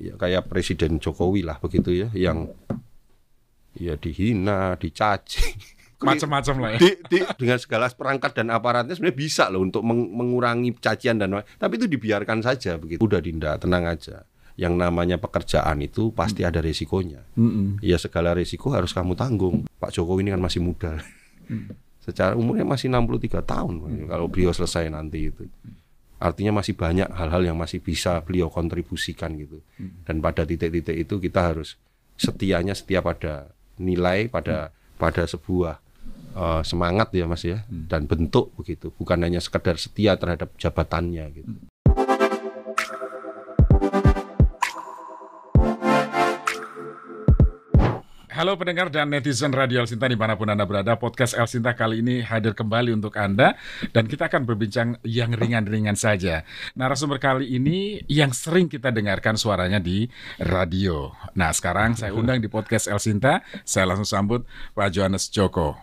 ya kayak Presiden Jokowi lah begitu ya, yang ya dihina, dicaci, macam-macam lah ya. Dengan segala perangkat dan aparatnya sebenarnya bisa loh untuk mengurangi cacian tapi itu dibiarkan saja begitu. Udah Dinda, tenang aja. Yang namanya pekerjaan itu pasti ada resikonya. Ya segala resiko harus kamu tanggung. Pak Jokowi ini kan masih muda. Secara umurnya masih 63 tahun kalau beliau selesai nanti itu. Artinya masih banyak hal-hal yang masih bisa beliau kontribusikan gitu. Dan pada titik-titik itu kita harus setia pada nilai, pada sebuah semangat ya Mas ya, dan bentuk begitu, bukan hanya sekedar setia terhadap jabatannya gitu. Halo pendengar dan netizen Radio El Sinta dimanapun Anda berada, podcast El Sinta kali ini hadir kembali untuk Anda dan kita akan berbincang yang ringan-ringan saja. Narasumber kali ini yang sering kita dengarkan suaranya di radio. Nah sekarang saya undang di podcast El Sinta, saya langsung sambut Pak Johannes Djoko.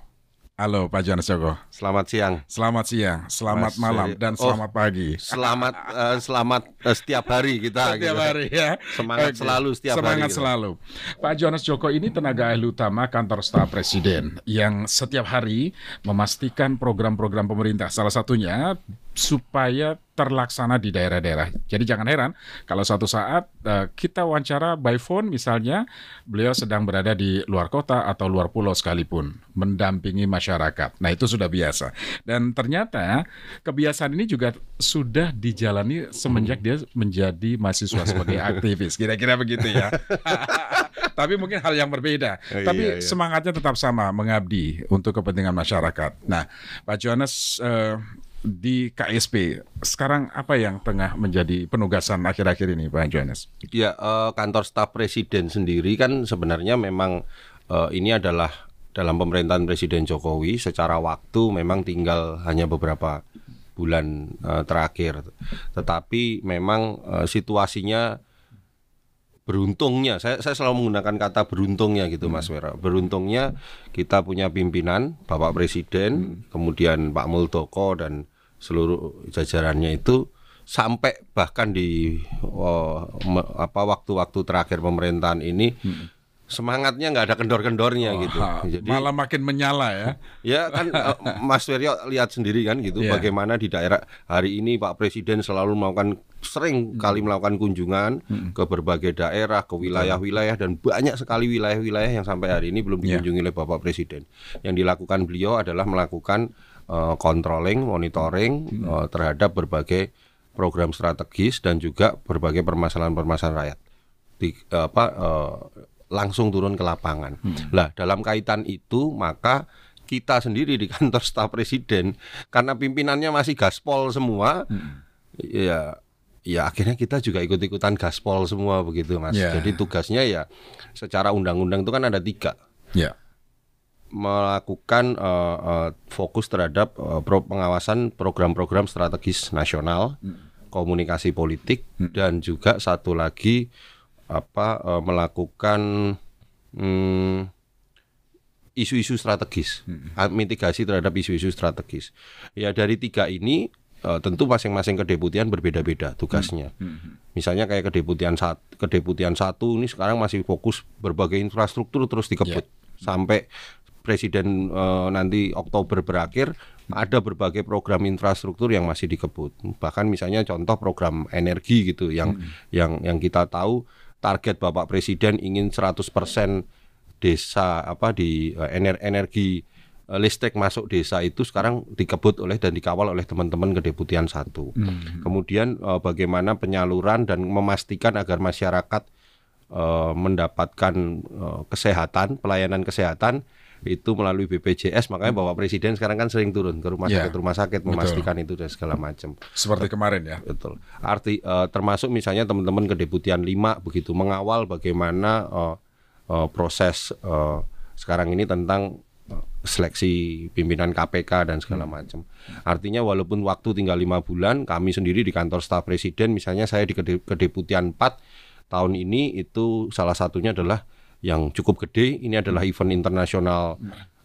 Halo Pak Johannes Djoko. Selamat siang. Selamat siang, selamat malam, dan selamat pagi. Selamat setiap hari kita. Setiap hari ya. Semangat selalu setiap hari. Semangat selalu. Pak Johannes Djoko ini tenaga ahli utama kantor staf presiden yang setiap hari memastikan program-program pemerintah. Salah satunya supaya terlaksana di daerah-daerah. Jadi jangan heran kalau suatu saat kita wawancara by phone misalnya, beliau sedang berada di luar kota atau luar pulau sekalipun, mendampingi masyarakat. Nah itu sudah biasa. Dan ternyata kebiasaan ini juga sudah dijalani semenjak dia menjadi mahasiswa sebagai aktivis. Kira-kira begitu ya. Tapi mungkin hal yang berbeda. Tapi semangatnya tetap sama, mengabdi untuk kepentingan masyarakat. Nah Pak Johannes, di KSP sekarang apa yang tengah menjadi penugasan akhir-akhir ini Pak Johannes? Ya, kantor staf presiden sendiri kan sebenarnya memang ini adalah dalam pemerintahan Presiden Jokowi secara waktu memang tinggal hanya beberapa bulan terakhir. Tetapi memang situasinya beruntungnya, saya selalu menggunakan kata beruntungnya gitu Mas Wera. Beruntungnya kita punya pimpinan Bapak Presiden, kemudian Pak Muldoko dan seluruh jajarannya itu sampai bahkan di waktu-waktu terakhir pemerintahan ini semangatnya nggak ada kendor-kendornya gitu. Jadi malah makin menyala ya. Ya kan Mas Wiryo lihat sendiri kan gitu bagaimana di daerah hari ini Pak Presiden selalu sering kali melakukan kunjungan ke berbagai daerah, ke wilayah-wilayah dan banyak sekali wilayah-wilayah yang sampai hari ini belum dikunjungi oleh Bapak Presiden. Yang dilakukan beliau adalah melakukan controlling, monitoring terhadap berbagai program strategis dan juga berbagai permasalahan-permasalahan rakyat. Langsung turun ke lapangan. Lah dalam kaitan itu maka kita sendiri di kantor staf presiden karena pimpinannya masih gaspol semua, ya akhirnya kita juga ikut-ikutan gaspol semua begitu Mas. Jadi tugasnya ya secara undang-undang itu kan ada 3. Melakukan fokus terhadap pengawasan program-program strategis nasional, komunikasi politik dan juga satu lagi melakukan isu-isu strategis, mitigasi terhadap isu-isu strategis. Ya dari 3 ini tentu masing-masing kedeputian berbeda-beda tugasnya. Misalnya kayak kedeputian 1 ini sekarang masih fokus berbagai infrastruktur terus dikebut sampai Presiden nanti Oktober berakhir ada berbagai program infrastruktur yang masih dikebut. Bahkan misalnya contoh program energi gitu yang kita tahu target Bapak Presiden ingin 100% desa di energi listrik masuk desa itu sekarang dikebut oleh dan dikawal oleh teman-teman kedeputian 1. Kemudian bagaimana penyaluran dan memastikan agar masyarakat mendapatkan kesehatan, pelayanan kesehatan itu melalui BPJS. Makanya Bapak Presiden sekarang kan sering turun ke rumah sakit memastikan itu dan segala macam. Seperti kemarin ya. Betul. Termasuk misalnya teman-teman kedeputian 5 begitu mengawal bagaimana proses sekarang ini tentang seleksi pimpinan KPK dan segala macam. Artinya walaupun waktu tinggal 5 bulan, kami sendiri di kantor staf presiden, misalnya saya di kedeputian 4 tahun ini itu salah satunya adalah yang cukup gede, ini adalah event internasional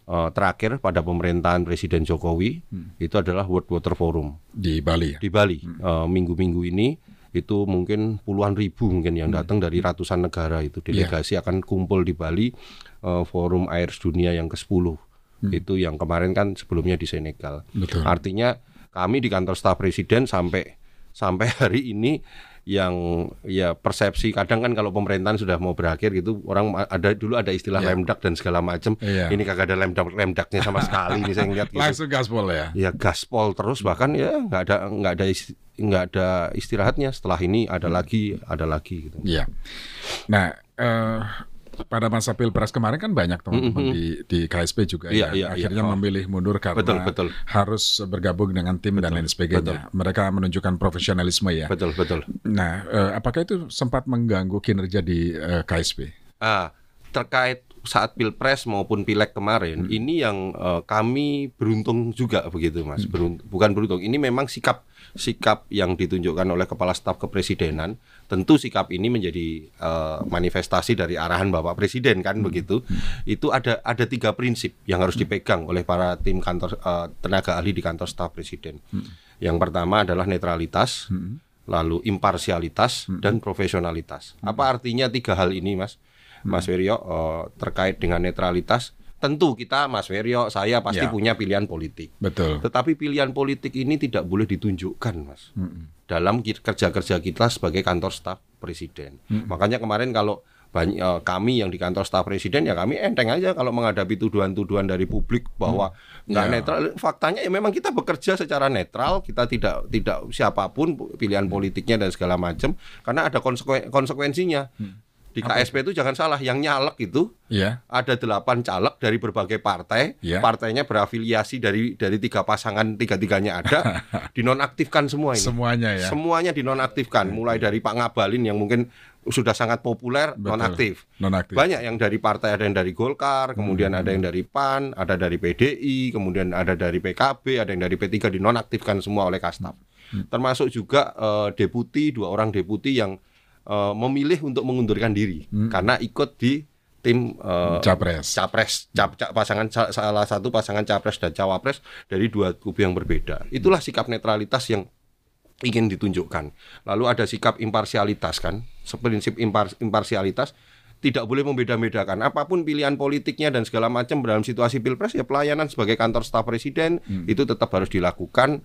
terakhir pada pemerintahan Presiden Jokowi, itu adalah World Water Forum di Bali. Di Bali, minggu-minggu ini itu mungkin puluhan ribu mungkin yang datang dari ratusan negara. Itu delegasi akan kumpul di Bali, Forum AIRS Dunia yang ke-10. Itu yang kemarin kan sebelumnya di Senegal. Betul. Artinya kami di kantor staf presiden sampai hari ini yang ya persepsi kadang kan kalau pemerintahan sudah mau berakhir gitu, orang dulu ada istilah lemdak dan segala macam. Ini kagak ada lemdaknya sama sekali. Ini saya ngeliat gitu. Langsung gaspol ya. Ya gaspol terus, bahkan ya nggak ada istirahatnya. Setelah ini ada lagi gitu. Iya. Nah, pada masa Pilpres kemarin kan banyak teman-teman di KSP juga akhirnya memilih mundur karena harus bergabung dengan tim dan lain sebagainya. Mereka menunjukkan profesionalisme ya. Betul. Nah, apakah itu sempat mengganggu kinerja di KSP? Terkait saat Pilpres maupun Pileg kemarin, ini yang kami beruntung juga begitu, Mas. Bukan beruntung, ini memang sikap yang ditunjukkan oleh Kepala Staf Kepresidenan. Tentu sikap ini menjadi manifestasi dari arahan Bapak Presiden kan begitu. Itu ada 3 prinsip yang harus dipegang oleh para tim kantor tenaga ahli di kantor staf presiden. Yang pertama adalah netralitas, lalu imparsialitas dan profesionalitas. Apa artinya 3 hal ini, Mas Weryo, terkait dengan netralitas? Tentu kita, Mas Weryo, saya pasti punya pilihan politik. Betul. Tetapi pilihan politik ini tidak boleh ditunjukkan, Mas, dalam kerja-kerja kita sebagai kantor staf presiden. Makanya kemarin kalau kami yang di kantor staf presiden, ya kami enteng aja kalau menghadapi tuduhan-tuduhan dari publik bahwa nggak netral. Faktanya ya memang kita bekerja secara netral, kita tidak siapapun pilihan politiknya dan segala macam, karena ada konsekuensinya. Di KSP itu jangan salah, yang nyalek itu ada 8 caleg dari berbagai partai, partainya berafiliasi dari 3 pasangan, tiga-tiganya ada, dinonaktifkan semua ini. Semuanya dinonaktifkan, mulai dari Pak Ngabalin yang mungkin sudah sangat populer, nonaktif. Banyak yang dari partai, ada yang dari Golkar, kemudian ada yang dari PAN, ada dari PDI, kemudian ada dari PKB, ada yang dari P3, dinonaktifkan semua oleh Kastaf. Termasuk juga 2 orang deputi yang memilih untuk mengundurkan diri karena ikut di tim Capres, salah satu pasangan Capres dan Cawapres dari 2 kubu yang berbeda. Itulah sikap netralitas yang ingin ditunjukkan. Lalu ada sikap imparsialitas kan, prinsip imparsialitas, tidak boleh membeda-bedakan apapun pilihan politiknya dan segala macam dalam situasi Pilpres, ya pelayanan sebagai kantor staf presiden itu tetap harus dilakukan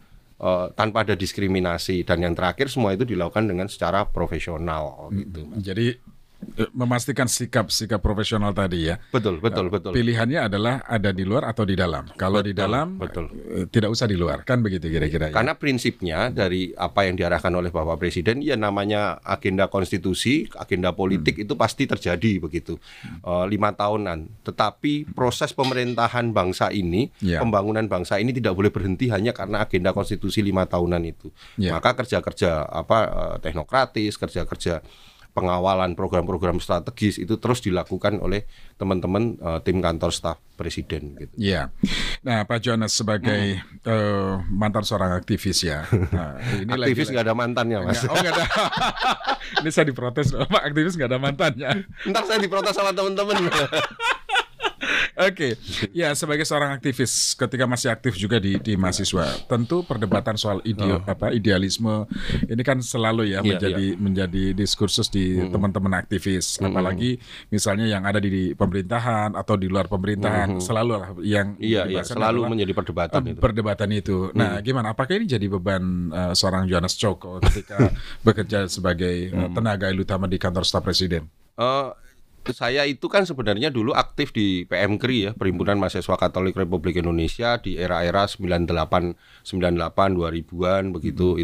tanpa ada diskriminasi, dan yang terakhir semua itu dilakukan dengan secara profesional gitu. Jadi memastikan sikap profesional tadi ya. Betul. Pilihannya adalah ada di luar atau di dalam. Kalau di dalam tidak usah di luar, kan begitu kira-kira. Karena prinsipnya dari apa yang diarahkan oleh Bapak Presiden, ya namanya agenda konstitusi, agenda politik itu pasti terjadi begitu. 5 tahunan. Tetapi proses pemerintahan bangsa ini, pembangunan bangsa ini tidak boleh berhenti hanya karena agenda konstitusi 5 tahunan itu. Maka kerja-kerja teknokratis, kerja-kerja pengawalan program-program strategis itu terus dilakukan oleh teman-teman tim kantor staf presiden gitu. Iya. Nah, Pak Jonas sebagai mantan seorang aktivis ya. Nah, ini aktivis nggak ada mantannya, Mas. Nggak ada. Ini saya diprotes, Pak, aktivis nggak ada mantannya. Ntar saya diprotes sama teman-teman. Oke, ya sebagai seorang aktivis ketika masih aktif juga di mahasiswa, tentu perdebatan soal idealisme ini kan selalu ya menjadi diskursus di teman-teman aktivis, apalagi misalnya yang ada di pemerintahan atau di luar pemerintahan, selalu lah yang selalu menjadi perdebatan itu. Nah, gimana? Apakah ini jadi beban seorang Jonas Djoko ketika bekerja sebagai tenaga ahli utama di kantor staf presiden? Saya itu kan sebenarnya dulu aktif di PMKRI ya, Perhimpunan Mahasiswa Katolik Republik Indonesia, di era-era 98 2000-an begitu.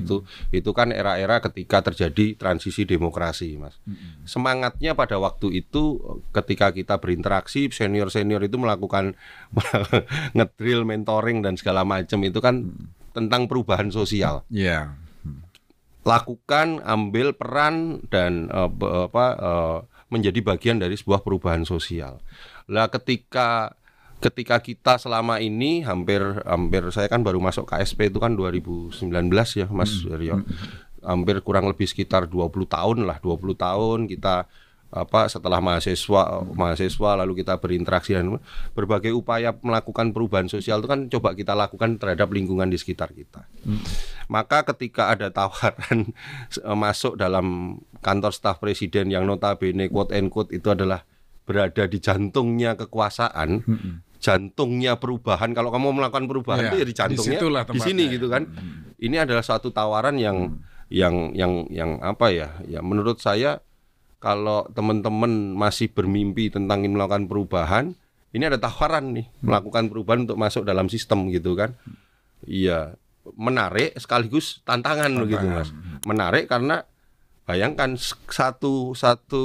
Itu kan era-era ketika terjadi transisi demokrasi, Mas. Semangatnya pada waktu itu ketika kita berinteraksi, senior-senior itu melakukan ngedrill, mentoring dan segala macam, itu kan tentang perubahan sosial. Lakukan, ambil peran dan menjadi bagian dari sebuah perubahan sosial. Lah ketika kita selama ini hampir saya kan baru masuk KSP itu kan 2019 ya, Mas Rio. Hampir kurang lebih sekitar 20 tahun kita setelah mahasiswa lalu kita berinteraksi dan berbagai upaya melakukan perubahan sosial itu kan coba kita lakukan terhadap lingkungan di sekitar kita. Maka ketika ada tawaran masuk dalam kantor staf presiden yang notabene quote and quote itu adalah berada di jantungnya kekuasaan, jantungnya perubahan. Kalau kamu melakukan perubahan itu ya di jantungnya, di sini gitu kan. Ini adalah suatu tawaran yang apa ya? Ya menurut saya kalau teman-teman masih bermimpi tentang melakukan perubahan, ini ada tawaran nih melakukan perubahan untuk masuk dalam sistem gitu kan. Iya, menarik sekaligus tantangan begitu Mas. Menarik karena bayangkan satu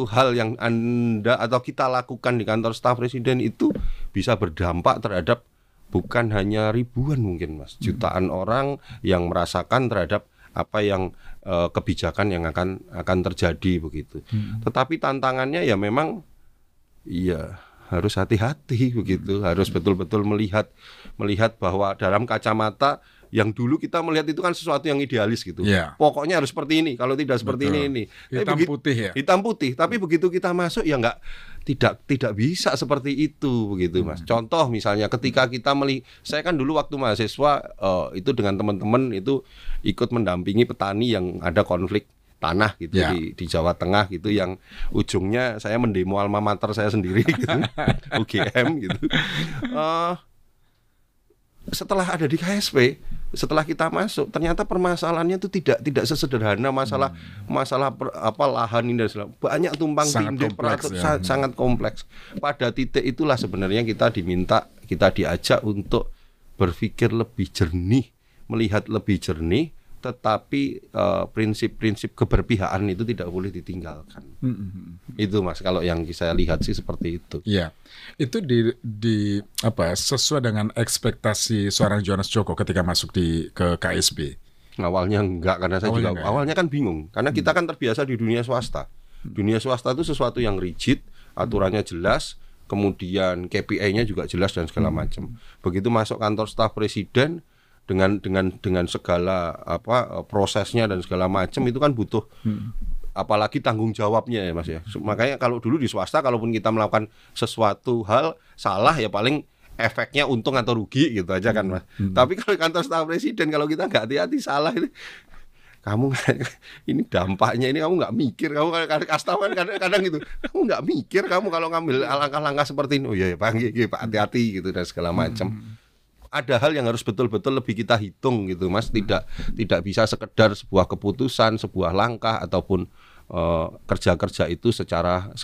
hal yang Anda atau kita lakukan di kantor staf presiden itu bisa berdampak terhadap bukan hanya ribuan mungkin Mas, jutaan orang yang merasakan terhadap apa yang kebijakan yang akan terjadi begitu. Tetapi tantangannya ya memang iya harus hati-hati begitu, harus betul-betul melihat bahwa dalam kacamata yang dulu kita melihat itu kan sesuatu yang idealis gitu. Pokoknya harus seperti ini, kalau tidak seperti ini. Hitam putih ya. Hitam putih, tapi begitu kita masuk ya tidak bisa seperti itu begitu Mas. Contoh misalnya ketika kita saya kan dulu waktu mahasiswa itu dengan teman-teman itu ikut mendampingi petani yang ada konflik tanah gitu di Jawa Tengah gitu yang ujungnya saya mendemo alma mater saya sendiri gitu. UGM gitu. Setelah ada di KSP, setelah kita masuk, ternyata permasalahannya itu tidak sesederhana masalah lahan ini dan segala. Banyak tumpang tindih, sangat kompleks. Pada titik itulah sebenarnya kita diajak untuk berpikir lebih jernih, melihat lebih jernih, tetapi prinsip-prinsip keberpihakan itu tidak boleh ditinggalkan. Itu Mas, kalau yang saya lihat sih seperti itu. Iya, itu sesuai dengan ekspektasi seorang Jonas Djoko ketika masuk ke KSP. Awalnya enggak, karena saya awalnya kan bingung, karena kita kan terbiasa di dunia swasta. Dunia swasta itu sesuatu yang rigid, aturannya jelas, kemudian KPI-nya juga jelas dan segala macam. Begitu masuk kantor staf presiden dengan segala prosesnya dan segala macam itu kan butuh apalagi tanggung jawabnya ya Mas ya. Makanya kalau dulu di swasta kalaupun kita melakukan sesuatu hal salah ya paling efeknya untung atau rugi gitu aja kan Mas. Tapi kalau kantor staf presiden kalau kita nggak hati-hati salah ini kamu ini dampaknya ini kamu nggak mikir, kamu kasih tahu kan kadang-kadang gitu, kamu nggak mikir kamu kalau ngambil langkah-langkah seperti ini. Oh iya Pak, hati-hati gitu dan segala macam. Ada hal yang harus betul-betul lebih kita hitung gitu Mas, tidak bisa sekedar sebuah keputusan, sebuah langkah ataupun kerja-kerja itu secara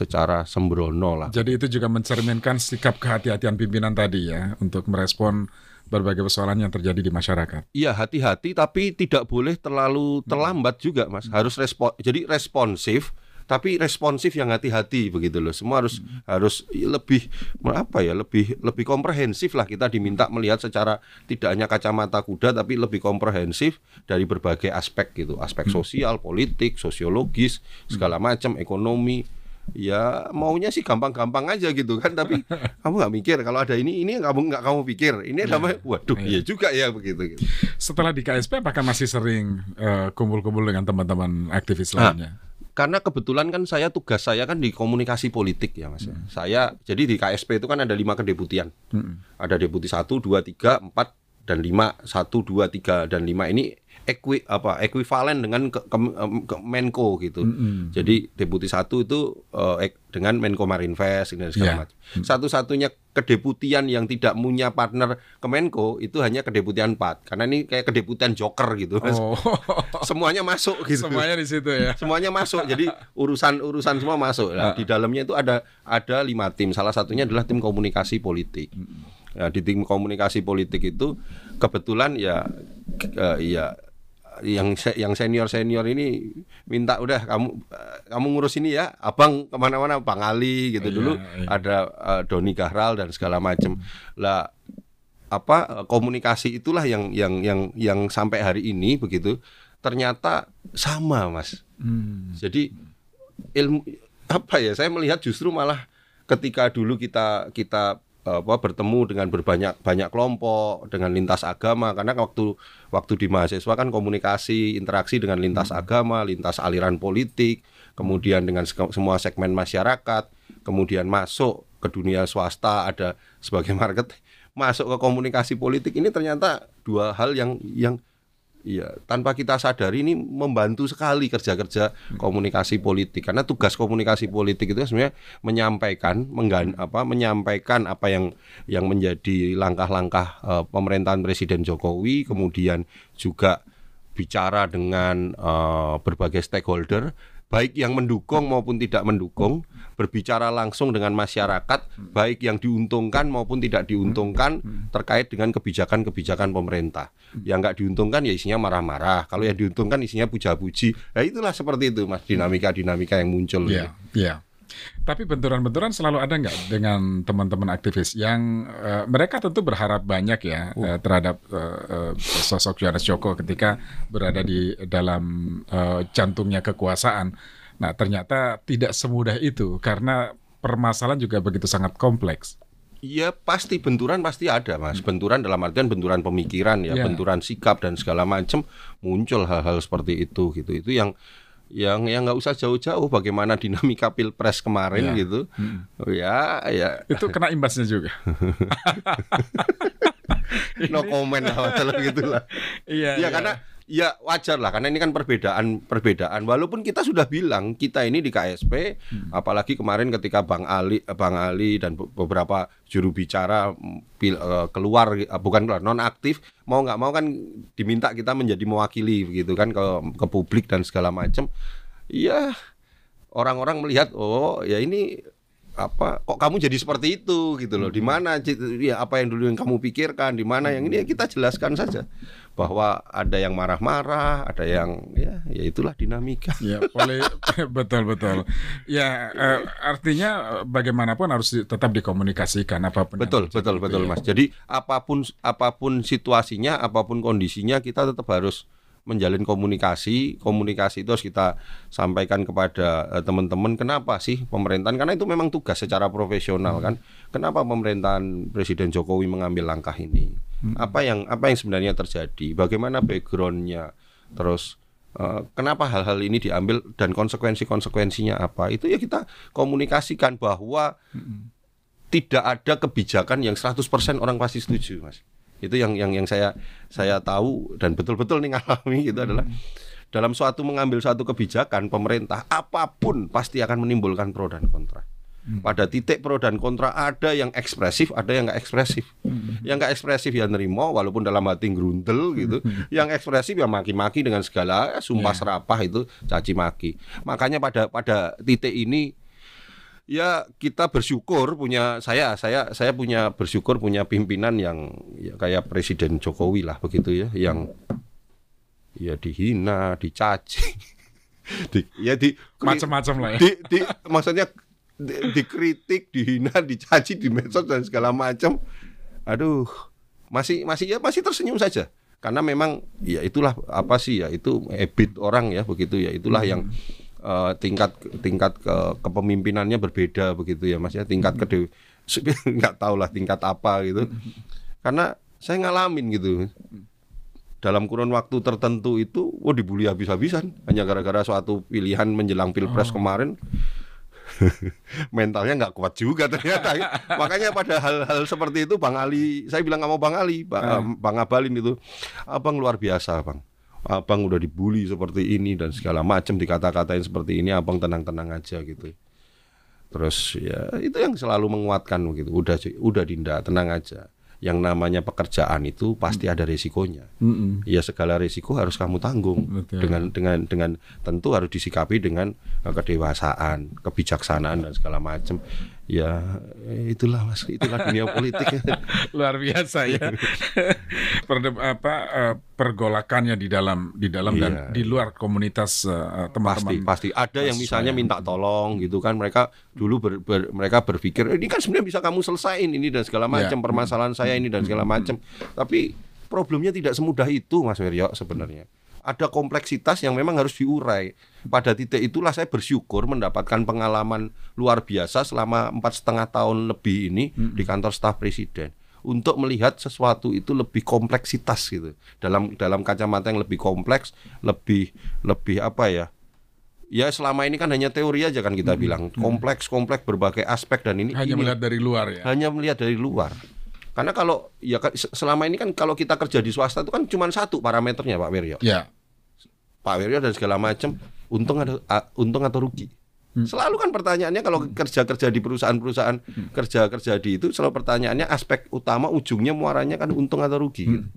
sembrono lah. Jadi itu juga mencerminkan sikap kehati-hatian pimpinan tadi ya untuk merespon berbagai persoalan yang terjadi di masyarakat. Iya, hati-hati tapi tidak boleh terlalu terlambat juga Mas. Harus jadi responsif. Tapi responsif yang hati-hati begitu loh. Semua harus lebih lebih komprehensif lah, kita diminta melihat secara tidak hanya kacamata kuda tapi lebih komprehensif dari berbagai aspek gitu. Aspek sosial, politik, sosiologis, segala macam, ekonomi. Ya maunya sih gampang-gampang aja gitu kan, tapi kamu nggak mikir kalau ada ini nggak kamu pikir. Ini namanya waduh iya juga ya begitu gitu. Setelah di KSP apakah masih sering kumpul-kumpul dengan teman-teman aktivis lainnya? Karena kebetulan kan tugas saya kan di komunikasi politik ya Mas. Saya jadi di KSP itu kan ada 5 kedeputian. Ada deputi 1, 2, 3, 4 dan 5. 1, 2, 3 dan 5 ini ekuivalen dengan Menko gitu. Jadi deputi 1 itu dengan Menko Marinvest dan segala macam. Satu-satunya kedeputian yang tidak punya partner Kemenko itu hanya kedeputian 4. Karena ini kayak kedeputian joker gitu Mas. Semuanya masuk gitu. Semuanya di situ ya. Semuanya masuk. Jadi urusan semua masuk. Nah, di dalamnya itu ada 5 tim. Salah satunya adalah tim komunikasi politik. Ya, di tim komunikasi politik itu kebetulan ya yang senior ini minta udah kamu ngurus ini ya, abang kemana-mana, Bang Ali gitu dulu. Ada Doni Gahral dan segala macam lah. Komunikasi itulah yang sampai hari ini begitu ternyata sama Mas. Jadi ilmu saya melihat justru malah ketika dulu kita bertemu dengan banyak kelompok, dengan lintas agama, karena waktu di mahasiswa kan komunikasi, interaksi dengan lintas agama, lintas aliran politik, kemudian dengan semua segmen masyarakat, kemudian masuk ke dunia swasta, ada sebagai market, masuk ke komunikasi politik, ini ternyata dua hal yang ya tanpa kita sadari ini membantu sekali kerja komunikasi politik, karena tugas komunikasi politik itu sebenarnya menyampaikan apa yang menjadi langkah-langkah pemerintahan Presiden Jokowi, kemudian juga bicara dengan berbagai stakeholder, baik yang mendukung maupun tidak mendukung, berbicara langsung dengan masyarakat, baik yang diuntungkan maupun tidak diuntungkan terkait dengan kebijakan-kebijakan pemerintah. Yang nggak diuntungkan ya isinya marah-marah, kalau yang diuntungkan isinya puja-puji. Nah itulah seperti itu, Mas, dinamika-dinamika yang muncul. Iya. Tapi benturan-benturan selalu ada nggak dengan teman-teman aktivis yang mereka tentu berharap banyak ya terhadap sosok Yohanes Joko ketika berada di dalam jantungnya kekuasaan. Nah ternyata tidak semudah itu karena permasalahan juga begitu sangat kompleks. Iya pasti benturan pasti ada, Mas. Benturan dalam artian benturan pemikiran ya, benturan sikap dan segala macam, muncul hal-hal seperti itu gitu. Itu yang nggak usah jauh-jauh, bagaimana dinamika Pilpres kemarin gitu. Ya itu kena imbasnya juga. No comment lah gitulah. Iya karena ya wajar lah, karena ini kan perbedaan. Walaupun kita sudah bilang kita ini di KSP, apalagi kemarin ketika Bang Ali dan beberapa juru bicara keluar non aktif, mau nggak mau kan diminta kita menjadi mewakili gitu kan ke publik dan segala macam. Iya, orang-orang melihat ya ini kok kamu jadi seperti itu gitu loh. Di mana ya apa yang dulu yang kamu pikirkan, di mana yang ini ya kita jelaskan saja. Bahwa ada yang marah-marah, ada yang ya itulah dinamika. Ya, betul. Ya, artinya bagaimanapun harus tetap dikomunikasikan apapun. Betul, Mas. Jadi apapun situasinya, apapun kondisinya, kita tetap harus menjalin komunikasi itu harus kita sampaikan kepada teman-teman. Kenapa sih pemerintahan, karena itu memang tugas secara profesional kan. Kenapa pemerintahan Presiden Jokowi mengambil langkah ini? Apa yang sebenarnya terjadi? Bagaimana background-nya? Terus kenapa hal-hal ini diambil dan konsekuensinya apa? Itu ya kita komunikasikan bahwa tidak ada kebijakan yang 100% orang pasti setuju, Mas. Itu yang saya tahu dan betul-betul nih ngalami gitu adalah dalam mengambil suatu kebijakan pemerintah apapun pasti akan menimbulkan pro dan kontra. Pada titik pro dan kontra ada yang ekspresif, ada yang nggak ekspresif. Yang nggak ekspresif ya nerimo walaupun dalam hati gerundel gitu. Yang ekspresif ya maki-maki dengan segala sumpah serapah itu caci maki. Makanya pada titik ini ya kita bersyukur saya bersyukur punya pimpinan yang ya kayak Presiden Jokowi lah begitu ya, yang ya dihina, dicaci, macam-macam lah ya. Maksudnya dikritik, dihina, dicaci di medsos dan segala macam. Aduh, masih tersenyum saja. Karena memang ya itulah itu habit orang ya begitu ya. Itulah yang tingkat kepemimpinannya berbeda begitu ya Mas ya, tingkat nggak tahu lah tingkat apa gitu. Karena saya ngalamin gitu. Dalam kurun waktu tertentu itu dibully habis-habisan hanya gara-gara suatu pilihan menjelang Pilpres kemarin. Mentalnya nggak kuat juga ternyata. Makanya pada hal-hal seperti itu Bang Ali, saya bilang sama Bang Ali, Bang Abalin itu, abang luar biasa bang. Abang udah dibully seperti ini dan segala macam, dikata-katain seperti ini, abang tenang-tenang aja gitu. Terus ya itu yang selalu menguatkan gitu. Udah Dinda, tenang aja. Yang namanya pekerjaan itu pasti ada resikonya. Ya segala resiko harus kamu tanggung. Betul. Dengan tentu harus disikapi dengan kedewasaan, kebijaksanaan dan segala macam. Ya itulah Mas, itulah dunia politik. Luar biasa ya. Pergolakannya di dalam dan di luar komunitas teman-teman. Pasti ada yang misalnya minta tolong gitu kan, mereka dulu mereka berpikir ini kan sebenarnya bisa kamu selesaiin ini dan segala macam, permasalahan saya ini dan segala macam. Tapi problemnya tidak semudah itu Mas Wiryo sebenarnya. ada kompleksitas yang memang harus diurai. Pada titik itulah saya bersyukur mendapatkan pengalaman luar biasa selama 4,5 tahun lebih ini di kantor staf presiden untuk melihat sesuatu itu lebih kompleksitas gitu, dalam kacamata yang lebih kompleks, lebih apa ya? Ya selama ini kan hanya teori aja kan kita bilang kompleks berbagai aspek, dan ini hanya melihat dari luar ya. Hanya melihat dari luar. Karena kalau ya selama ini kan kalau kita kerja di swasta itu kan cuma satu parameternya Pak Wiryo. Ya. Pak Wiryo dan segala macam, untung atau rugi. Selalu kan pertanyaannya kalau kerja di perusahaan-perusahaan, kerja di itu selalu pertanyaannya aspek utama ujungnya muaranya kan untung atau rugi gitu.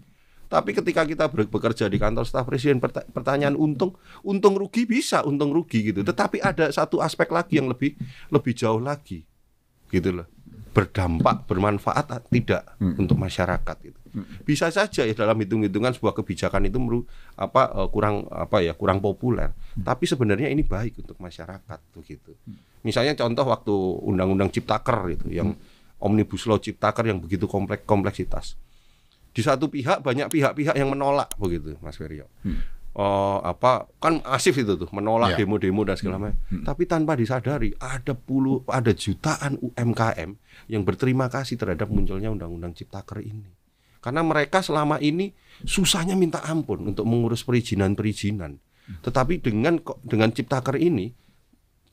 Tapi ketika kita bekerja di kantor staf presiden, pertanyaan untung rugi bisa untung rugi gitu. Tetapi ada satu aspek lagi yang lebih jauh lagi, gitu loh. Berdampak, bermanfaat tidak untuk masyarakat gitu. Bisa saja ya dalam hitung-hitungan sebuah kebijakan itu kurang populer. Tapi sebenarnya ini baik untuk masyarakat begitu. Misalnya contoh waktu undang-undang Ciptaker itu yang Omnibus Law Ciptaker yang begitu kompleksitas. Di satu pihak banyak pihak-pihak yang menolak begitu Mas Wiryo. Kan masif itu tuh menolak demo-demo dan segala macam. Tapi tanpa disadari ada jutaan UMKM yang berterima kasih terhadap munculnya undang-undang Ciptaker ini. Karena mereka selama ini susahnya minta ampun untuk mengurus perizinan. Tetapi dengan Ciptaker ini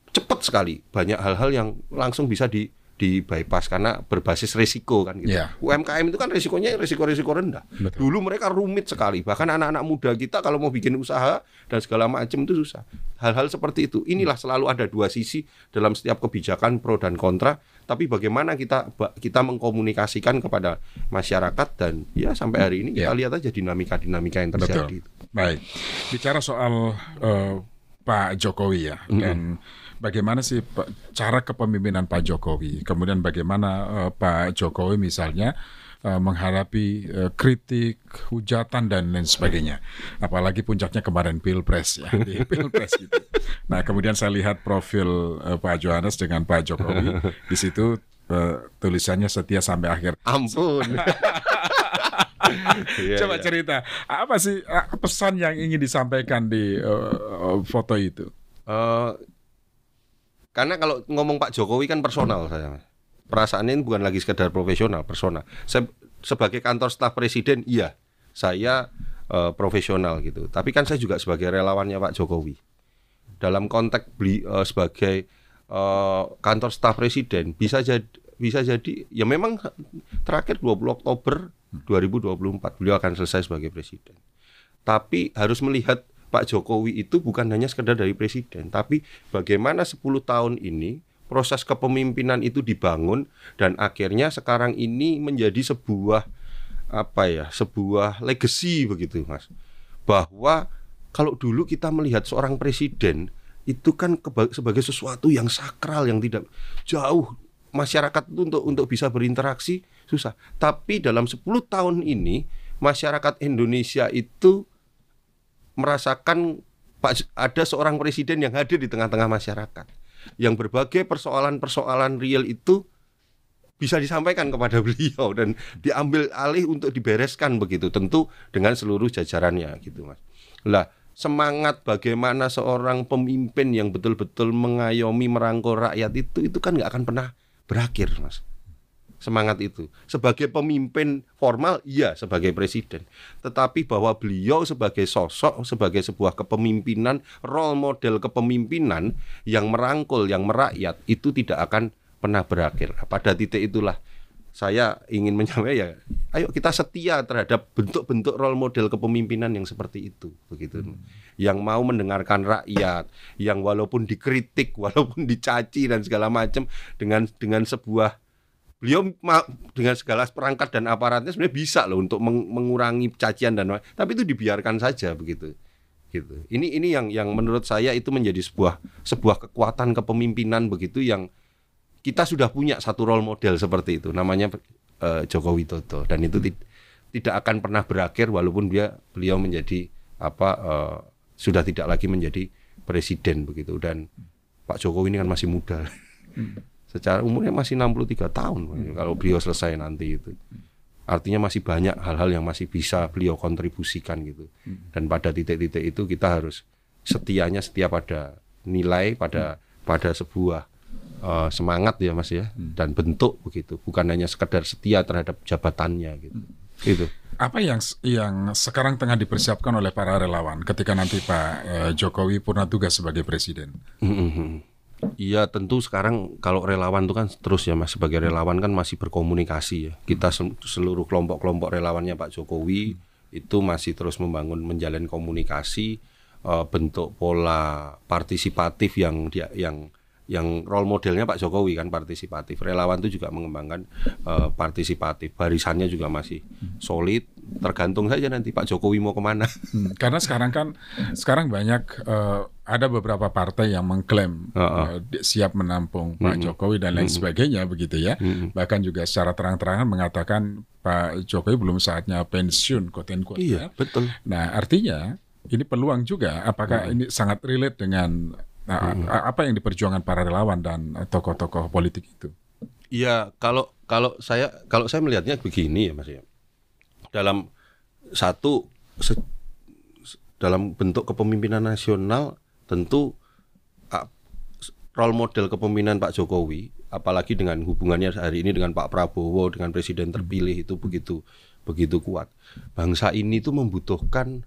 cepat sekali banyak hal-hal yang langsung bisa di bypass karena berbasis risiko kan gitu. UMKM itu kan risiko rendah. Betul. Dulu mereka rumit sekali. Bahkan anak-anak muda kita kalau mau bikin usaha dan segala macam itu susah. Hal-hal seperti itu. Inilah selalu ada dua sisi dalam setiap kebijakan pro dan kontra. Tapi bagaimana kita mengkomunikasikan kepada masyarakat, dan ya sampai hari ini kita lihat aja dinamika yang terjadi. Betul. Baik. Bicara soal Pak Jokowi ya, dan bagaimana sih cara kepemimpinan Pak Jokowi? Kemudian bagaimana Pak Jokowi misalnya menghadapi kritik, hujatan dan lain sebagainya. Apalagi puncaknya kemarin Pilpres ya, di Pilpres gitu. Nah, kemudian saya lihat profil Pak Johannes dengan Pak Jokowi, di situ tulisannya setia sampai akhir. Ampun. Coba cerita, apa sih pesan yang ingin disampaikan di foto itu? Karena kalau ngomong Pak Jokowi kan personal saya. Perasaannya ini bukan lagi sekedar profesional, personal. Saya sebagai kantor staf presiden, iya, saya profesional gitu. Tapi kan saya juga sebagai relawannya Pak Jokowi. Dalam konteks sebagai kantor staf presiden bisa jadi ya memang terakhir 20 Oktober 2024 beliau akan selesai sebagai presiden. Tapi harus melihat Pak Jokowi itu bukan hanya sekedar dari presiden, tapi bagaimana 10 tahun ini proses kepemimpinan itu dibangun dan akhirnya sekarang ini menjadi sebuah legacy begitu Mas. Bahwa kalau dulu kita melihat seorang presiden itu kan sebagai sesuatu yang sakral yang tidak jauh, masyarakat itu untuk bisa berinteraksi susah. Tapi dalam 10 tahun ini masyarakat Indonesia itu merasakan ada seorang presiden yang hadir di tengah-tengah masyarakat, yang berbagai persoalan-persoalan real itu bisa disampaikan kepada beliau dan diambil alih untuk dibereskan begitu, tentu dengan seluruh jajarannya gitu Mas. Lah, semangat bagaimana seorang pemimpin yang betul-betul mengayomi merangkul rakyat itu kan nggak akan pernah berakhir Mas. Semangat itu sebagai pemimpin formal, iya sebagai presiden, tetapi bahwa beliau sebagai sosok, sebagai sebuah kepemimpinan, role model kepemimpinan yang merangkul, yang merakyat, itu tidak akan pernah berakhir. Pada titik itulah saya ingin menyampaikan, ya ayo kita setia terhadap bentuk-bentuk role model kepemimpinan yang seperti itu begitu. Yang mau mendengarkan rakyat, yang walaupun dikritik, walaupun dicaci dan segala macam, dengan sebuah beliau dengan segala perangkat dan aparatnya sebenarnya bisa loh untuk mengurangi cacian dan tapi itu dibiarkan saja begitu. Gitu. Ini yang menurut saya itu menjadi sebuah kekuatan kepemimpinan begitu, yang kita sudah punya satu role model seperti itu namanya Joko Widodo, dan itu tidak akan pernah berakhir walaupun beliau menjadi sudah tidak lagi menjadi presiden begitu. Dan Pak Jokowi ini kan masih muda. Secara umurnya masih 63 tahun kalau beliau selesai nanti itu. Artinya masih banyak hal-hal yang masih bisa beliau kontribusikan gitu. Dan pada titik-titik itu kita harus setia pada nilai, pada sebuah semangat ya Mas ya, dan bentuk begitu. Bukan hanya sekedar setia terhadap jabatannya gitu. Gitu. Apa yang sekarang tengah dipersiapkan oleh para relawan ketika nanti Pak Jokowi purna tugas sebagai presiden? Iya tentu sekarang kalau relawan itu kan terus ya Mas, sebagai relawan kan masih berkomunikasi ya. Kita seluruh kelompok-kelompok relawannya Pak Jokowi itu masih terus menjalin komunikasi, bentuk pola partisipatif yang role modelnya Pak Jokowi kan partisipatif. Relawan itu juga mengembangkan partisipatif. Barisannya juga masih solid. Tergantung saja nanti Pak Jokowi mau kemana. Karena sekarang banyak ada beberapa partai yang mengklaim siap menampung Pak Jokowi dan lain sebagainya begitu ya. Bahkan juga secara terang-terangan mengatakan Pak Jokowi belum saatnya pensiun quote unquote. Iya, betul. Nah, artinya ini peluang juga. Apakah ini sangat relate dengan apa yang diperjuangkan para relawan dan tokoh-tokoh politik itu? Iya, kalau saya melihatnya begini ya Mas ya. Dalam bentuk kepemimpinan nasional tentu role model kepemimpinan Pak Jokowi, apalagi dengan hubungannya hari ini dengan Pak Prabowo, dengan presiden terpilih itu begitu kuat. Bangsa ini tuh membutuhkan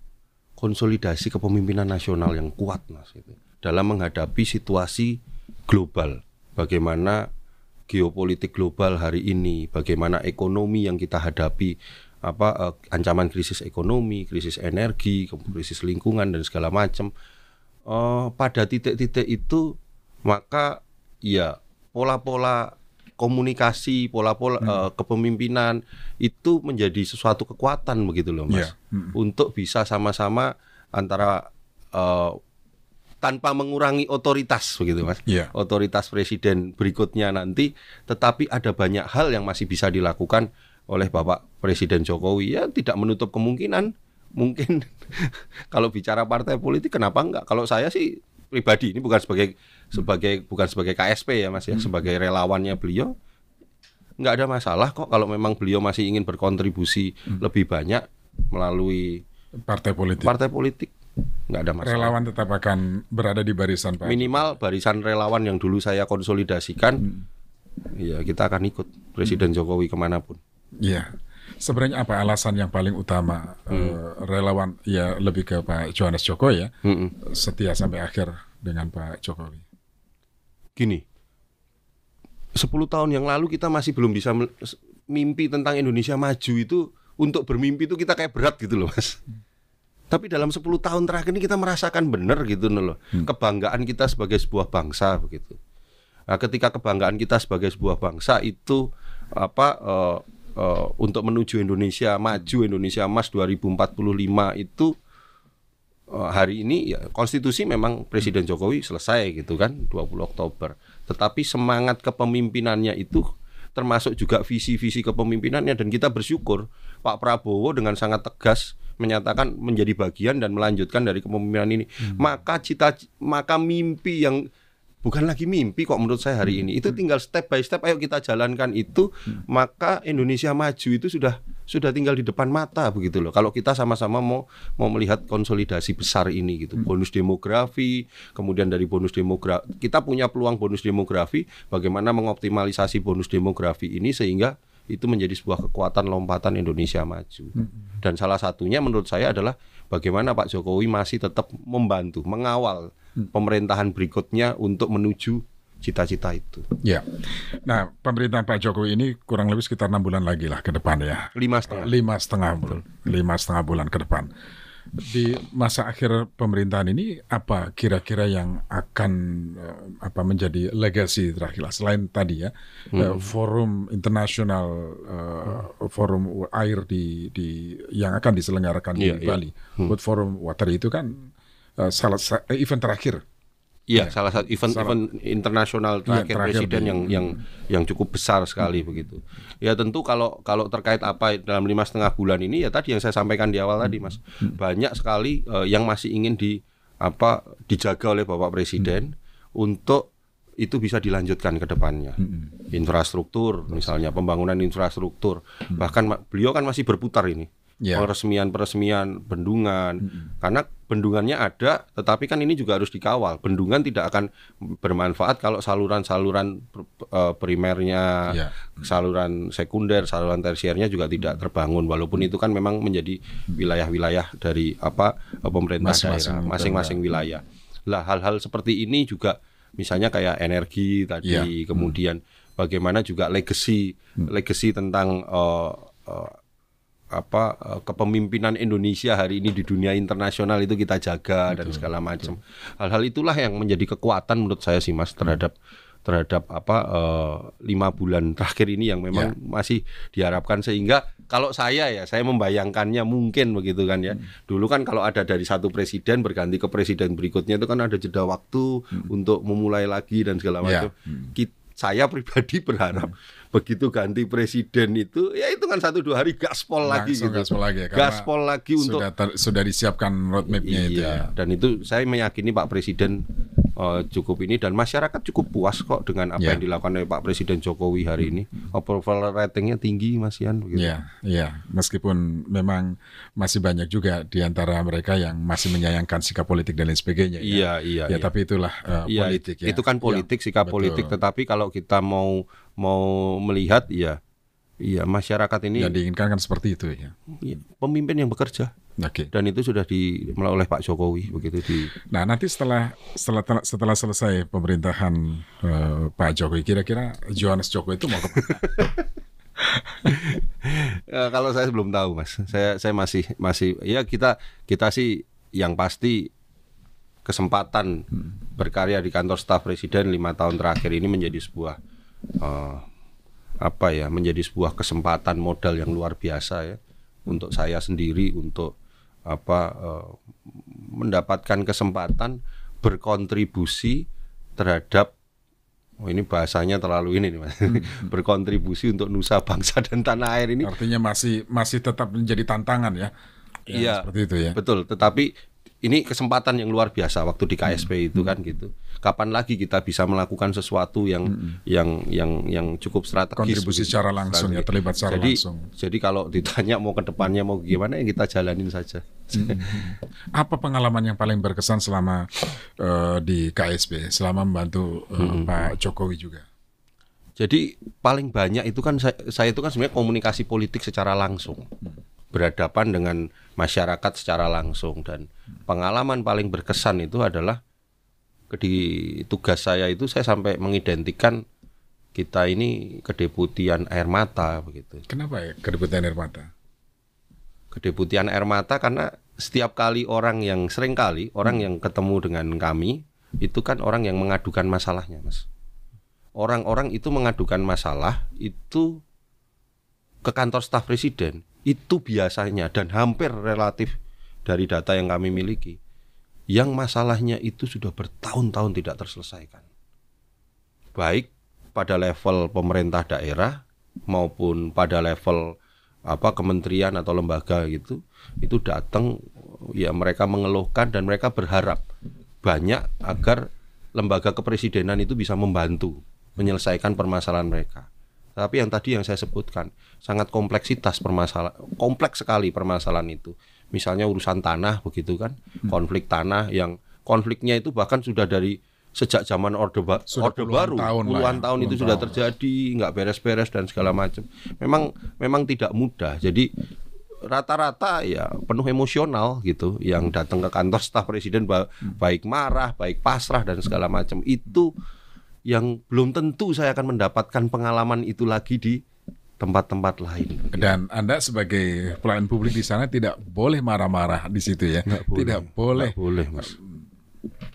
konsolidasi kepemimpinan nasional yang kuat Mas gitu. Dalam menghadapi situasi global, bagaimana geopolitik global hari ini, bagaimana ekonomi yang kita hadapi, ancaman krisis ekonomi, krisis energi, krisis lingkungan dan segala macam. Pada titik-titik itu maka ya pola-pola komunikasi, pola-pola kepemimpinan itu menjadi sesuatu kekuatan begitu loh Mas. Untuk bisa sama-sama antara tanpa mengurangi otoritas begitu Mas. Otoritas presiden berikutnya nanti, tetapi ada banyak hal yang masih bisa dilakukan oleh Bapak Presiden Jokowi. Ya tidak menutup kemungkinan mungkin kalau bicara partai politik kenapa enggak? Kalau saya sih pribadi ini bukan sebagai KSP ya Mas ya, sebagai relawannya beliau enggak ada masalah kok kalau memang beliau masih ingin berkontribusi lebih banyak melalui partai politik. Nggak ada masalah. Relawan tetap akan berada di barisan Pak. Minimal barisan relawan yang dulu saya konsolidasikan, ya kita akan ikut Presiden Jokowi kemanapun. Iya. Sebenarnya apa alasan yang paling utama relawan ya lebih ke Pak Johannes Joko ya setia sampai akhir dengan Pak Jokowi? Gini, 10 tahun yang lalu kita masih belum bisa mimpi tentang Indonesia maju itu, untuk bermimpi itu kita kayak berat gitu loh Mas. Tapi dalam 10 tahun terakhir ini kita merasakan benar gitu loh. Kebanggaan kita sebagai sebuah bangsa begitu. Nah, ketika kebanggaan kita sebagai sebuah bangsa itu untuk menuju Indonesia maju, Indonesia Emas 2045 itu hari ini ya konstitusi memang Presiden Jokowi selesai gitu kan 20 Oktober. Tetapi semangat kepemimpinannya itu termasuk juga visi-visi kepemimpinannya, dan kita bersyukur Pak Prabowo dengan sangat tegas menyatakan menjadi bagian dan melanjutkan dari kepemimpinan ini. Maka mimpi yang bukan lagi mimpi kok menurut saya hari ini, itu tinggal step by step ayo kita jalankan itu, maka Indonesia maju itu sudah tinggal di depan mata begitu loh. Kalau kita sama-sama mau melihat konsolidasi besar ini gitu. Bonus demografi, kemudian dari bonus demografi kita punya peluang bonus demografi, bagaimana mengoptimalisasi bonus demografi ini sehingga itu menjadi sebuah kekuatan lompatan Indonesia maju. Dan salah satunya menurut saya adalah bagaimana Pak Jokowi masih tetap membantu, mengawal pemerintahan berikutnya untuk menuju cita-cita itu. Ya. Nah, pemerintahan Pak Jokowi ini kurang lebih sekitar 6 bulan lagi lah ke depan ya. 5,5 bulan. 5,5 bulan ke depan. Di masa akhir pemerintahan ini apa kira-kira yang akan menjadi legacy terakhir selain tadi ya forum internasional forum air di yang akan diselenggarakan di Bali. World Forum Water itu kan salah event terakhir. Iya, salah satu event internasional terakhir presiden yang cukup besar sekali begitu. Ya tentu kalau terkait apa dalam 5,5 bulan ini ya tadi yang saya sampaikan di awal tadi Mas, banyak sekali yang masih ingin dijaga oleh Bapak Presiden untuk itu bisa dilanjutkan ke depannya. Infrastruktur, misalnya pembangunan infrastruktur. Bahkan beliau kan masih berputar ini. Peresmian bendungan. Karena bendungannya ada, tetapi kan ini juga harus dikawal. Bendungan tidak akan bermanfaat kalau saluran-saluran primernya, saluran sekunder, saluran tersiernya juga tidak terbangun. Walaupun itu kan memang menjadi wilayah-wilayah dari pemerintah daerah, masing-masing wilayah. Lah hal-hal seperti ini juga misalnya kayak energi tadi, kemudian bagaimana juga legacy tentang kepemimpinan Indonesia hari ini di dunia internasional itu kita jaga dan segala macam. Hal-hal itulah yang menjadi kekuatan menurut saya sih Mas terhadap 5 bulan terakhir ini yang memang masih diharapkan, sehingga kalau saya membayangkannya mungkin begitu kan ya. Dulu kan kalau ada dari satu presiden berganti ke presiden berikutnya itu kan ada jeda waktu untuk memulai lagi dan segala macam. Saya pribadi berharap begitu ganti presiden itu ya itu kan 1-2 hari gaspol lagi gitu. Gaspol lagi untuk sudah disiapkan roadmap-nya itu ya. Dan itu saya meyakini Pak Presiden cukup ini, dan masyarakat cukup puas kok dengan apa yang dilakukan oleh Pak Presiden Jokowi hari ini. Approval ratingnya tinggi Mas Yan begitu. Iya, meskipun memang masih banyak juga di antara mereka yang masih menyayangkan sikap politik dan lain sebagainya. Iya. Tapi itulah politik ya. Itu kan politik, sikap politik, tetapi kalau kita mau melihat iya masyarakat ini yang diinginkan kan seperti itu ya. Pemimpin yang bekerja. Dan itu sudah dimulai oleh Pak Jokowi begitu. Nah, nanti setelah selesai pemerintahan Pak Jokowi, kira-kira Johannes Joko itu mau kemana? Kalau saya belum tahu Mas. Saya masih ya kita sih yang pasti kesempatan berkarya di kantor staf presiden 5 tahun terakhir ini menjadi sebuah menjadi sebuah kesempatan modal yang luar biasa ya untuk saya sendiri untuk mendapatkan kesempatan berkontribusi terhadap ini bahasanya terlalu ini nih Mas. Berkontribusi untuk nusa bangsa dan tanah air ini. Artinya masih tetap menjadi tantangan ya. Iya, seperti itu ya. Betul, tetapi ini kesempatan yang luar biasa waktu di KSP itu kan gitu. Kapan lagi kita bisa melakukan sesuatu yang cukup strategis, kontribusi secara langsung ya, terlibat secara langsung. Jadi kalau ditanya mau ke depannya mau gimana ya kita jalanin saja. Apa pengalaman yang paling berkesan selama di KSP, selama membantu Pak Jokowi juga? Jadi paling banyak itu kan saya itu kan sebenarnya komunikasi politik secara langsung. Berhadapan dengan masyarakat secara langsung, dan pengalaman paling berkesan itu adalah di tugas saya itu saya sampai mengidentikan kita ini kedeputian air mata begitu. Kenapa ya kedeputian air mata? Kedeputian air mata karena setiap kali orang yang ketemu dengan kami itu kan orang yang mengadukan masalahnya Mas. Orang-orang itu mengadukan masalah itu ke kantor staf presiden. Itu biasanya dan hampir relatif dari data yang kami miliki, yang masalahnya itu sudah bertahun-tahun tidak terselesaikan. Baik pada level pemerintah daerah maupun pada level kementerian atau lembaga gitu, itu datang ya mereka mengeluhkan dan mereka berharap banyak agar lembaga kepresidenan itu bisa membantu menyelesaikan permasalahan mereka. Tapi yang tadi yang saya sebutkan sangat kompleks sekali permasalahan itu. Misalnya urusan tanah begitu kan, konflik tanah yang konfliknya itu bahkan sudah dari sejak zaman Orde Baru, puluhan tahun itu sudah terjadi, nggak beres-beres dan segala macam. Memang tidak mudah. Jadi rata-rata ya penuh emosional gitu yang datang ke kantor staf presiden, baik marah, baik pasrah dan segala macam. Itu yang belum tentu saya akan mendapatkan pengalaman itu lagi di tempat-tempat lain. Dan Anda sebagai pelayan publik di sana tidak boleh marah-marah di situ ya. Tidak boleh. Nggak boleh Mas.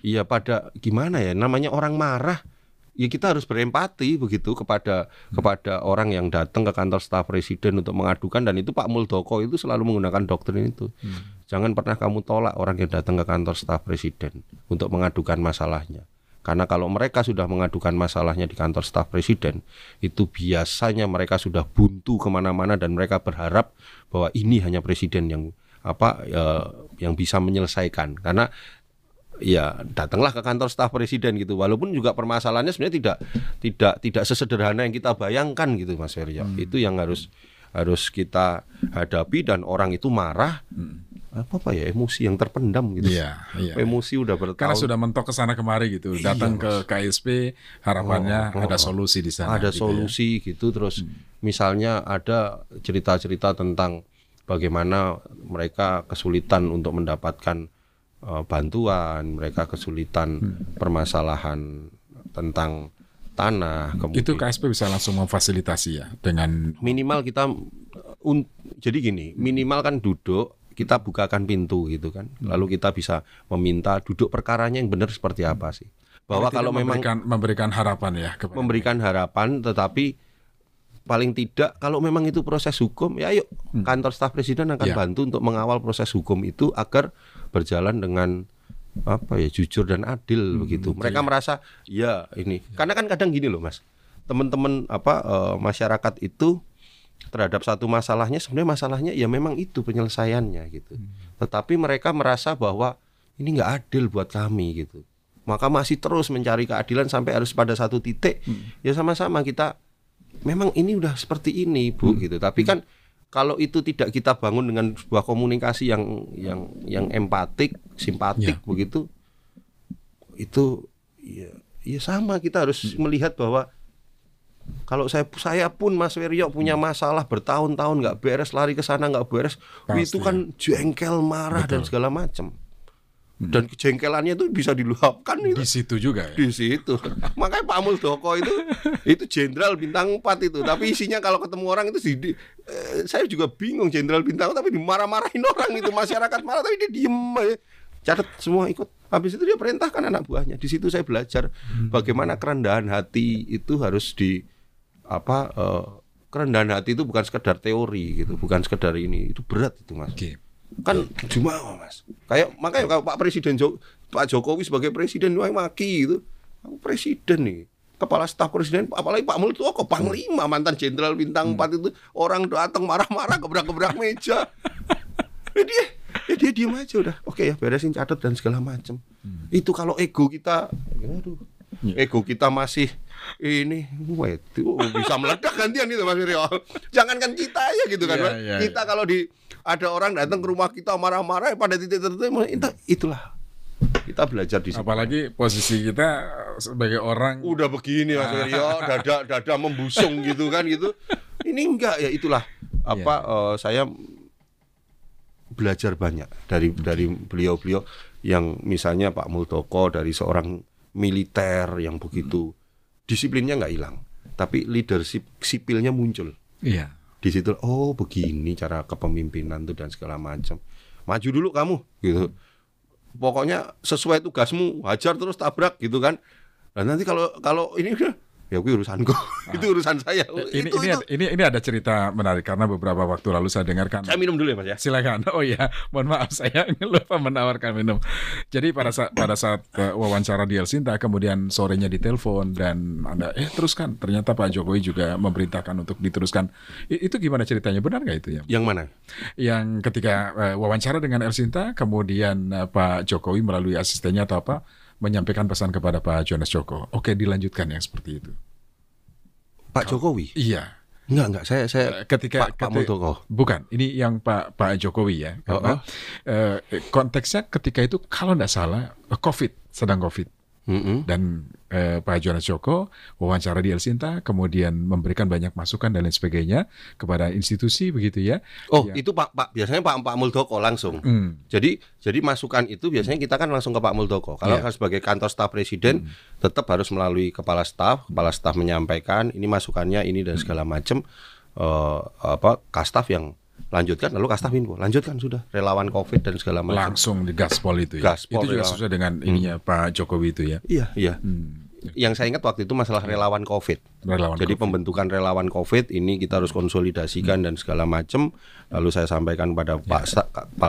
Iya, pada gimana ya, namanya orang marah ya kita harus berempati begitu kepada orang yang datang ke kantor staf presiden untuk mengadukan, dan itu Pak Muldoko itu selalu menggunakan doktrin itu. Jangan pernah kamu tolak orang yang datang ke kantor staf presiden untuk mengadukan masalahnya. Karena kalau mereka sudah mengadukan masalahnya di kantor staf presiden, itu biasanya mereka sudah buntu kemana-mana dan mereka berharap bahwa ini hanya presiden yang bisa menyelesaikan. Karena ya datanglah ke kantor staf presiden gitu. Walaupun juga permasalahannya sebenarnya tidak sesederhana yang kita bayangkan gitu Mas Ferry. Itu yang harus kita hadapi, dan orang itu marah. Apa ya, emosi yang terpendam gitu. Iya. Emosi udah bertahun. Karena sudah mentok ke sana kemari gitu. Datang ke KSP harapannya ada solusi di sana. Ada gitu solusi gitu. Terus misalnya ada cerita-cerita tentang bagaimana mereka kesulitan untuk mendapatkan bantuan, mereka kesulitan permasalahan tentang tanah. Itu KSP bisa langsung memfasilitasi ya dengan minimal kita jadi gini, minimal kan duduk, kita bukakan pintu gitu kan. Lalu kita bisa meminta duduk perkaranya yang benar seperti apa sih. Bahwa kalau memang memberikan harapan ya kepada memberikan harapan, tetapi paling tidak kalau memang itu proses hukum, ya ayo kantor staf presiden akan bantu untuk mengawal proses hukum itu agar berjalan dengan jujur dan adil begitu. Mereka merasa ini. Karena kan kadang gini loh Mas. Teman-teman masyarakat itu terhadap satu masalahnya, sebenarnya masalahnya ya memang itu penyelesaiannya gitu. Tetapi mereka merasa bahwa ini nggak adil buat kami gitu. Maka masih terus mencari keadilan sampai harus pada satu titik ya sama-sama kita memang ini udah seperti ini Bu gitu. Tapi kan kalau itu tidak kita bangun dengan sebuah komunikasi yang empatik, simpatik begitu, itu ya sama, kita harus melihat bahwa kalau saya pun Mas Weryo punya masalah bertahun-tahun nggak beres, lari ke sana nggak beres, itu kan jengkel, marah dan segala macam. Dan kejengkelannya itu bisa diluapkan itu di situ juga ya? Di situ. Makanya Pak Muldoko itu jenderal bintang 4 itu, tapi isinya kalau ketemu orang itu saya juga bingung, jenderal bintang 4 tapi dimarah-marahin orang itu, masyarakat marah tapi dia diem aja. Catat semua ikut. Habis itu dia perintahkan anak buahnya. Di situ saya belajar bagaimana kerendahan hati itu harus kerendahan hati itu bukan sekedar teori gitu, bukan sekedar ini, itu berat itu Mas. Kan cuma Mas. Makanya kalau Pak Jokowi sebagai presiden maki itu. Presiden nih, kepala staf presiden, apalagi Pak Muldoko panglima, mantan jenderal bintang 4 itu, orang datang marah-marah, gebrak-gebrak meja. Dia diem aja udah. Oke ya, beresin, catat dan segala macam. Itu kalau ego kita masih ini, bisa meledak gantian itu Mas Wiryo. Jangankan kita aja gitu kan. Kita kalau ada orang datang ke rumah kita marah-marah pada titik tertentu, itulah kita belajar di situ. Apalagi posisi kita sebagai orang udah begini Mas Wiryo, dada membusung gitu kan gitu. Ini enggak ya, itulah saya belajar banyak dari beliau-beliau yang misalnya Pak Muldoko dari seorang militer yang begitu disiplinnya nggak hilang, tapi leadership sipilnya muncul. Di situ begini cara kepemimpinan tuh dan segala macam. Maju dulu kamu gitu. Pokoknya sesuai tugasmu, hajar terus tabrak gitu kan. Dan nanti kalau ini ya urusanku. Itu urusan saya. Ini ada cerita menarik karena beberapa waktu lalu saya dengarkan. Saya minum dulu ya Mas ya. Silakan. Oh iya, mohon maaf saya lupa menawarkan minum. Jadi pada saat wawancara di El Sinta, kemudian sorenya ditelepon dan Anda teruskan. Ternyata Pak Jokowi juga memerintahkan untuk diteruskan. Itu gimana ceritanya? Benar nggak itu ya? Yang mana? Yang ketika wawancara dengan El Sinta, kemudian Pak Jokowi melalui asistennya atau apa menyampaikan pesan kepada Pak Jonas Joko. Oke, dilanjutkan yang seperti itu. Pak Jokowi? Iya. Enggak. Saya Pak Muldoko. Bukan, ini yang Pak Jokowi ya. Karena konteksnya ketika itu kalau tidak salah sedang COVID. Dan Pak Jonas Joko wawancara di El Sinta, kemudian memberikan banyak masukan dan lain sebagainya kepada institusi begitu ya. Itu Pak biasanya Pak Muldoko langsung. Jadi masukan itu biasanya kita kan langsung ke Pak Muldoko. Kalau sebagai kantor staf presiden tetap harus melalui kepala staf menyampaikan ini masukannya ini dan segala macam. Kastaf yang lanjutkan, lalu Kastaf info lanjutkan, sudah relawan COVID dan segala macam. Langsung di gaspol itu ya. Itu juga sesuai dengan ininya Pak Jokowi itu ya. Iya. Yang saya ingat waktu itu masalah relawan COVID. Jadi pembentukan relawan COVID ini kita harus konsolidasikan dan segala macam. Lalu saya sampaikan pada Pak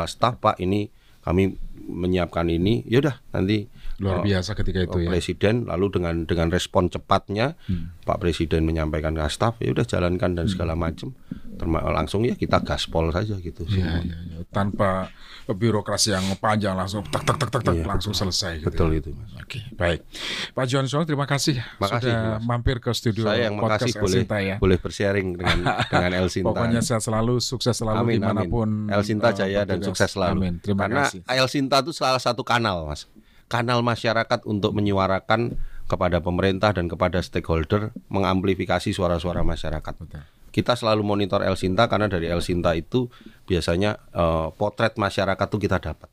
Staf, Pak ini kami menyiapkan ini. Yaudah nanti luar biasa ketika itu Presiden lalu dengan respon cepatnya Pak Presiden menyampaikan ke staf, ya udah jalankan dan segala macam. Langsung ya kita gaspol saja gitu. tanpa birokrasi yang panjang, langsung tak langsung selesai gitu. Betul itu, Mas. Oke, baik. Pak Johannes Joko, terima kasih Makasih, sudah Mas. mampir ke studio Saya yang makasih podcast El Sinta ya. boleh bersharing dengan El Sinta. Pokoknya sehat selalu, sukses selalu dimanapun. El Sinta jaya dan sukses selalu. Amin. Terima Karena kasih. El Sinta itu salah satu kanal, Mas. Kanal masyarakat untuk menyuarakan kepada pemerintah dan kepada stakeholder, mengamplifikasi suara-suara masyarakat. Betul. Kita selalu monitor El Sinta karena dari El Sinta itu biasanya potret masyarakat itu kita dapat.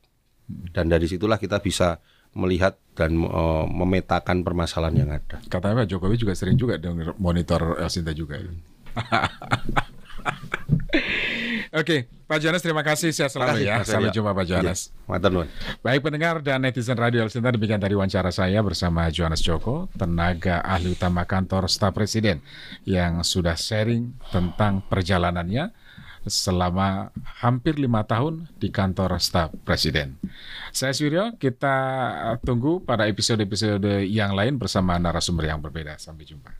Dan dari situlah kita bisa melihat dan memetakan permasalahan yang ada. Katanya Pak Jokowi juga sering juga monitor El Sinta juga. Oke, Pak Johannes terima kasih, sehat selalu ya. Sampai jumpa Pak Johannes. Matur nuwun. Baik pendengar dan netizen Radio El Sinta, demikian tadi wawancara saya bersama Johannes Joko, tenaga ahli utama kantor staf presiden yang sudah sharing tentang perjalanannya selama hampir 5 tahun di kantor staf presiden. Saya Suryo, kita tunggu pada episode-episode yang lain bersama narasumber yang berbeda. Sampai jumpa.